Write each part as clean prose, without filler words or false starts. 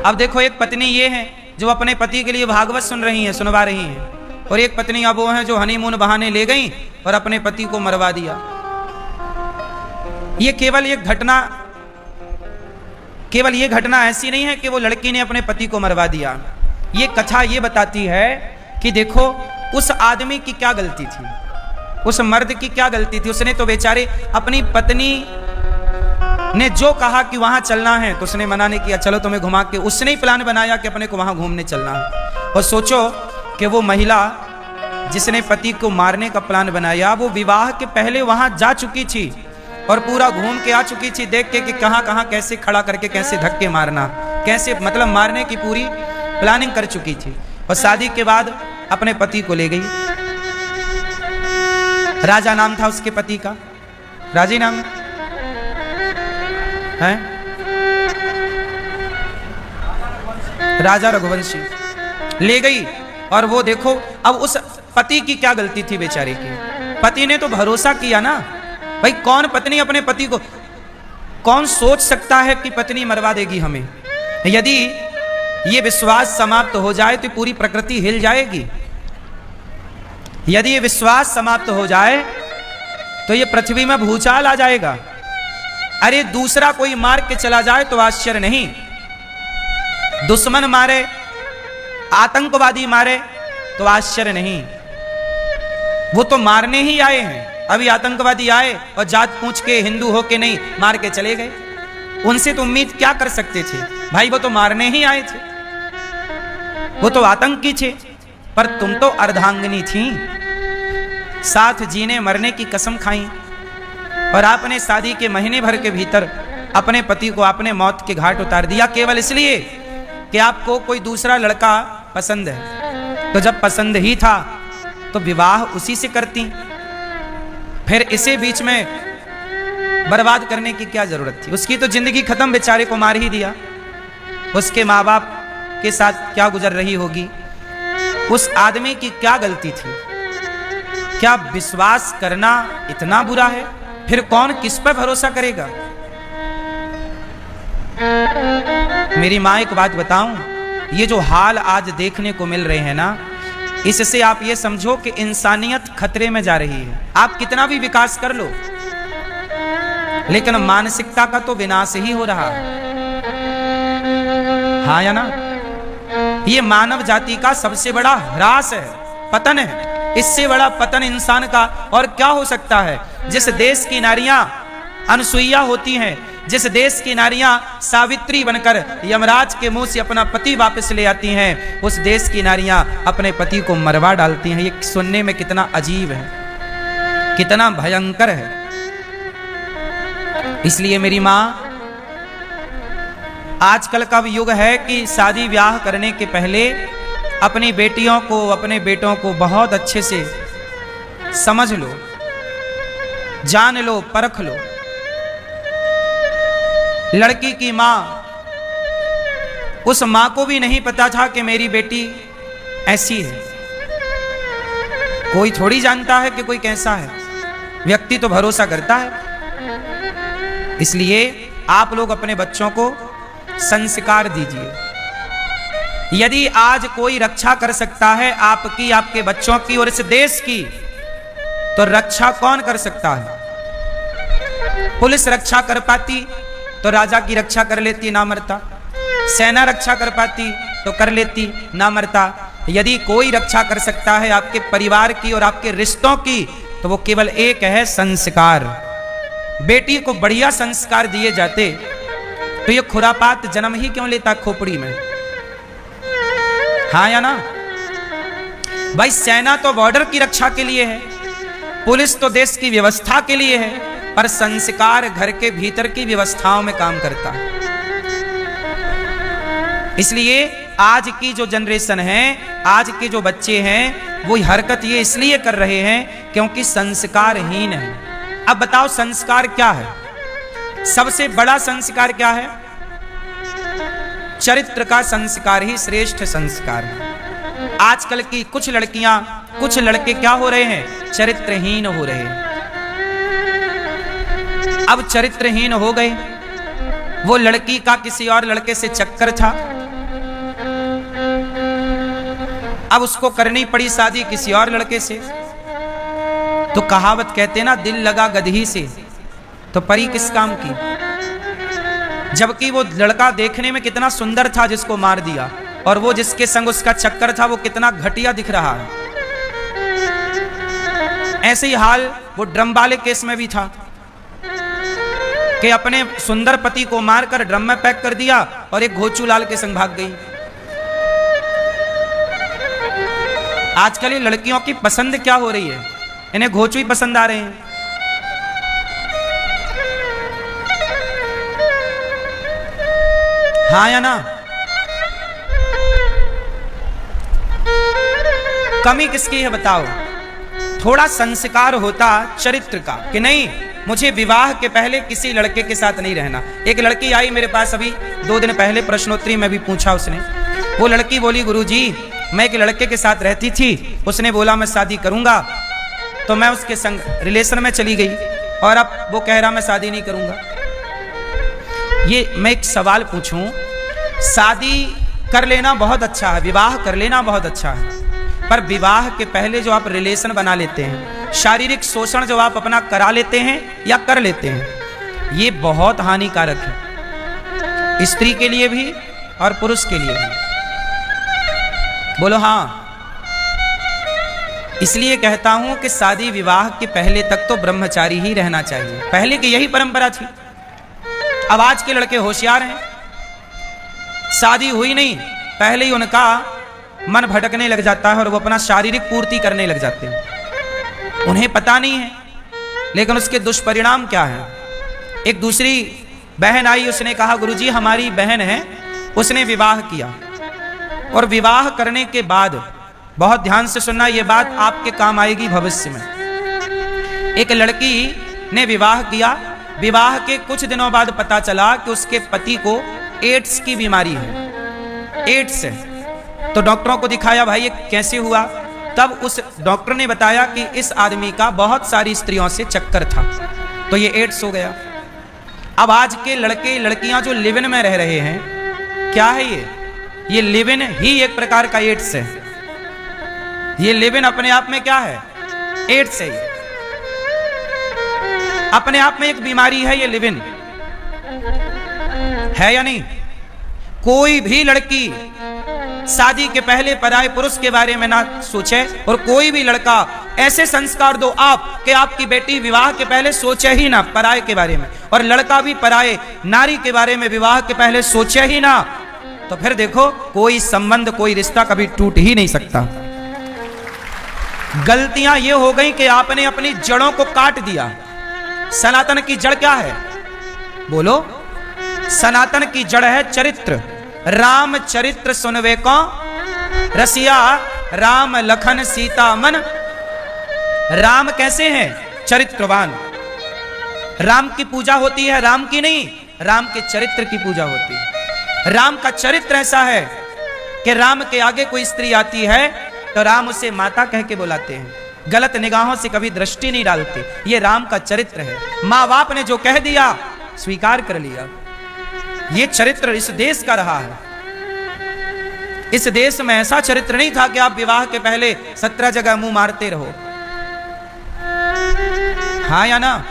अब देखो, एक पत्नी ये है जो अपने पति के लिए भागवत सुन रही है, सुनवा रही है, और एक पत्नी अब वो है जो हनीमून बहाने ले गई और अपने पति को मरवा दिया। ये केवल ये घटना ऐसी नहीं है कि वो लड़की ने अपने पति को मरवा दिया। ये कथा ये बताती है कि देखो उस आदमी की क्या गलती थी, उस मर्द की क्या गलती थी। उसने तो बेचारे अपनी पत्नी ने जो कहा कि वहां चलना है तो उसने मना नहीं किया, चलो तुम्हें घुमा के, उसने ही प्लान बनाया कि अपने को वहां घूमने चलना है। और सोचो कि वो महिला जिसने पति को मारने का प्लान बनाया वो विवाह के पहले वहां जा चुकी थी और पूरा घूम के आ चुकी थी, देख के कि कहां कहां कैसे खड़ा करके कैसे धक्के मारना, कैसे मतलब मारने की पूरी प्लानिंग कर चुकी थी। और शादी के बाद अपने पति को ले गई। राजा नाम था उसके पति का, राजी नाम है, राजा रघुवंशी। ले गई और वो देखो अब उस पति की क्या गलती थी बेचारे की। पति ने तो भरोसा किया ना भाई, कौन पत्नी अपने पति को, कौन सोच सकता है कि पत्नी मरवा देगी हमें। यदि ये विश्वास समाप्त हो जाए तो पूरी प्रकृति हिल जाएगी। यदि ये विश्वास समाप्त हो जाए तो ये पृथ्वी में भूचाल आ जाएगा। अरे दूसरा कोई मार के चला जाए तो आश्चर्य नहीं, दुश्मन मारे, आतंकवादी मारे तो आश्चर्य नहीं। वो तो मारने ही आए हैं। अभी आतंकवादी आए और जात पूछ के हिंदू हो के नहीं मार के चले गए, उनसे तो उम्मीद क्या कर सकते थे भाई, वो तो मारने ही आए थे, वो तो आतंकी थे। पर तुम तो अर्धांगिनी थी, साथ जीने मरने की कसम खाई और आपने शादी के महीने भर के भीतर अपने पति को आपने मौत के घाट उतार दिया, केवल इसलिए कि आपको कोई दूसरा लड़का पसंद है। तो जब पसंद ही था तो विवाह उसी से करती, फिर इसे बीच में बर्बाद करने की क्या जरूरत थी। उसकी तो जिंदगी खत्म, बेचारे को मार ही दिया। उसके माँ बाप के साथ क्या गुजर रही होगी, उस आदमी की क्या गलती थी। क्या विश्वास करना इतना बुरा है? फिर कौन किस पर भरोसा करेगा। मेरी माँ एक बात बताऊं, ये जो हाल आज देखने को मिल रहे हैं ना, इससे आप ये समझो कि इंसानियत खतरे में जा रही है। आप कितना भी विकास कर लो लेकिन मानसिकता का तो विनाश ही हो रहा है, हाँ या ना। ये मानव जाति का सबसे बड़ा ह्रास है, पतन है। इससे बड़ा पतन इंसान का और क्या हो सकता है। जिस देश की नारियां अनसुईया होती हैं, जिस देश की नारियां सावित्री बनकर यमराज के मुंह से अपना पति वापस ले आती हैं, उस देश की नारियां अपने पति को मरवा डालती हैं। ये सुनने में कितना अजीब है, कितना भयंकर है। इसलिए मेरी मां, आजकल का युग है कि शादी ब्याह करने के पहले अपनी बेटियों को, अपने बेटों को बहुत अच्छे से समझ लो, जान लो, परख लो। लड़की की मां, उस मां को भी नहीं पता था कि मेरी बेटी ऐसी है। कोई थोड़ी जानता है कि कोई कैसा है, व्यक्ति तो भरोसा करता है। इसलिए आप लोग अपने बच्चों को संस्कार दीजिए। यदि आज कोई रक्षा कर सकता है आपकी, आपके बच्चों की और इस देश की, तो रक्षा कौन कर सकता है। पुलिस रक्षा कर पाती तो राजा की रक्षा कर लेती, ना मरता। सेना रक्षा कर पाती तो कर लेती, ना मरता। यदि कोई रक्षा कर सकता है आपके परिवार की और आपके रिश्तों की, तो वो केवल एक है, संस्कार। बेटी को बढ़िया संस्कार दिए जाते तो ये खुरापात जन्म ही क्यों लेता खोपड़ी में, हाँ या ना। भाई सेना तो बॉर्डर की रक्षा के लिए है, पुलिस तो देश की व्यवस्था के लिए है, पर संस्कार घर के भीतर की व्यवस्थाओं में काम करता है। इसलिए आज की जो जनरेशन है, आज के जो बच्चे हैं, वो हरकत ये इसलिए कर रहे हैं क्योंकि संस्कारहीन है। अब बताओ संस्कार क्या है? सबसे बड़ा संस्कार क्या है? चरित्र का संस्कार ही श्रेष्ठ संस्कार है। आजकल की कुछ लड़कियां, कुछ लड़के क्या हो रहे हैं? चरित्रहीन हो रहे हैं। अब चरित्रहीन हो गए। वो लड़की का किसी और लड़के से चक्कर था, अब उसको करनी पड़ी शादी किसी और लड़के से। तो कहावत कहते ना, दिल लगा गदही से तो परी किस काम की। जबकि वो लड़का देखने में कितना सुंदर था जिसको मार दिया, और वो जिसके संग उसका चक्कर था वो कितना घटिया दिख रहा है। ऐसे ही हाल वो ड्रम वाले केस में भी था कि अपने सुंदर पति को मारकर ड्रम में पैक कर दिया और एक घोचू लाल के संग भाग गई। आजकल ये लड़कियों की पसंद क्या हो रही है, इन्हें घोचू ही पसंद आ रहे हैं। हाँ या ना? कमी किसकी है बताओ? थोड़ा संस्कार होता चरित्र का कि नहीं, मुझे विवाह के पहले किसी लड़के के साथ नहीं रहना। एक लड़की आई मेरे पास अभी 2 दिन पहले, प्रश्नोत्तरी में भी पूछा उसने। वो लड़की बोली, गुरुजी मैं एक लड़के के साथ रहती थी, उसने बोला मैं शादी करूंगा, तो मैं उसके संग रिलेशन में चली गई और अब वो कह रहा मैं शादी नहीं करूंगा। ये मैं एक सवाल पूछूं, शादी कर लेना बहुत अच्छा है, विवाह कर लेना बहुत अच्छा है, पर विवाह के पहले जो आप रिलेशन बना लेते हैं, शारीरिक शोषण जो आप अपना करा लेते हैं या कर लेते हैं, ये बहुत हानिकारक है, स्त्री के लिए भी और पुरुष के लिए भी। बोलो हाँ। इसलिए कहता हूं कि शादी विवाह के पहले तक तो ब्रह्मचारी ही रहना चाहिए। पहले की यही परंपरा थी। अब आज के लड़के होशियार हैं, शादी हुई नहीं पहले ही उनका मन भटकने लग जाता है और वो अपना शारीरिक पूर्ति करने लग जाते हैं। उन्हें पता नहीं है लेकिन उसके दुष्परिणाम क्या है। एक दूसरी बहन आई, उसने कहा गुरुजी हमारी बहन है, उसने विवाह किया और विवाह करने के बाद, बहुत ध्यान से सुनना, ये बात आपके काम आएगी भविष्य में। एक लड़की ने विवाह किया, विवाह के कुछ दिनों बाद पता चला कि उसके पति को एड्स की बीमारी है, एड्स है। तो डॉक्टरों को दिखाया, भाई ये कैसे हुआ? तब उस डॉक्टर ने बताया कि इस आदमी का बहुत सारी स्त्रियों से चक्कर था, तो ये एड्स हो गया। अब आज के लड़के लड़कियां जो लिव इन में रह रहे हैं, क्या है ये लिव इन ही एक प्रकार का एड्स है। ये लिव इन अपने आप में क्या है? एड्स है। अपने आप में एक बीमारी है ये लिव इन, है या नहीं? कोई भी लड़की शादी के पहले पराये पुरुष के बारे में ना सोचे, और कोई भी लड़का ऐसे संस्कार दो आप कि आपकी बेटी विवाह के पहले सोचे ही ना पराये के बारे में, और लड़का भी पराये नारी के बारे में विवाह के पहले सोचे ही ना, तो फिर देखो कोई संबंध, कोई रिश्ता कभी टूट ही नहीं सकता। गलतियां ये हो गई कि आपने अपनी जड़ों को काट दिया। सनातन की जड़ क्या है? बोलो। सनातन की जड़ है चरित्र। राम चरित्र सुनवे को रसिया, राम लखन सीता मन। राम कैसे हैं? चरित्रवान। राम की पूजा होती है, राम की नहीं, राम के चरित्र की पूजा होती है। राम का चरित्र ऐसा है कि राम के आगे कोई स्त्री आती है तो राम उसे माता कह के बुलाते हैं, गलत निगाहों से कभी दृष्टि नहीं डालते। ये राम का चरित्र है। माँ बाप ने जो कह दिया स्वीकार कर लिया। ये चरित्र इस देश का रहा है। इस देश में ऐसा चरित्र नहीं था कि आप विवाह के पहले 17 जगह मुंह मारते रहो। हाँ या ना?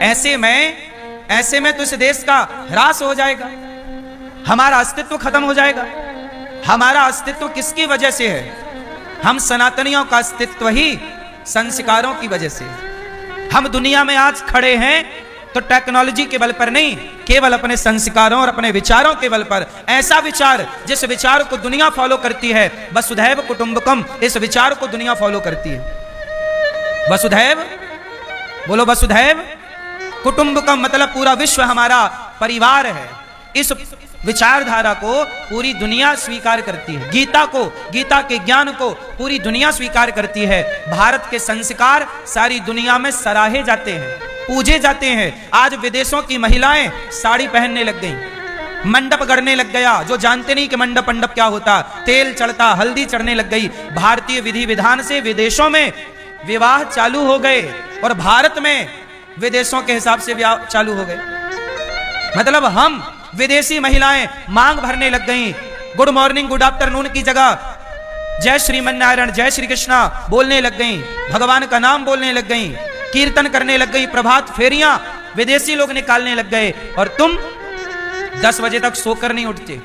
ऐसे में तो इस देश का ह्रास हो जाएगा, हमारा अस्तित्व खत्म हो जाएगा। हमारा अस्तित्व किसकी वजह से है? हम सनातनियों का अस्तित्व ही संस्कारों की वजह से। हम दुनिया में आज खड़े हैं तो टेक्नोलॉजी के बल पर नहीं, केवल अपने संस्कारों और अपने विचारों के बल पर। ऐसा विचार जिस विचार को दुनिया फॉलो करती है, वसुधैव कुटुंबकम, इस विचार को दुनिया फॉलो करती है। वसुधैव, बोलो वसुधैव कुटुंबकम, मतलब पूरा विश्व हमारा परिवार है। इस विचारधारा को पूरी दुनिया स्वीकार करती है। गीता को, गीता के ज्ञान को पूरी दुनिया स्वीकार करती है। भारत के संस्कार सारी दुनिया में सराहे जाते हैं, पूजे जाते हैं। आज विदेशों की महिलाएं साड़ी पहनने लग गई, मंडप गढ़ने लग गया। जो जानते नहीं कि मंडप क्या होता, तेल चढ़ता, हल्दी चढ़ने लग गई। भारतीय विधि विधान से विदेशों में विवाह चालू हो गए और भारत में विदेशों के हिसाब से विवाह चालू हो गए। मतलब हम विदेशी महिलाएं मांग भरने लग गईं। गुड मॉर्निंग, गुड आफ्टरनून की जगह जय श्रीमन्नारायण जय श्री कृष्णा बोलने लग गई, भगवान का नाम बोलने लग गई, कीर्तन करने लग गई, प्रभात फेरियां विदेशी लोग निकालने लग गए, और तुम 10 बजे तक सोकर नहीं उठते।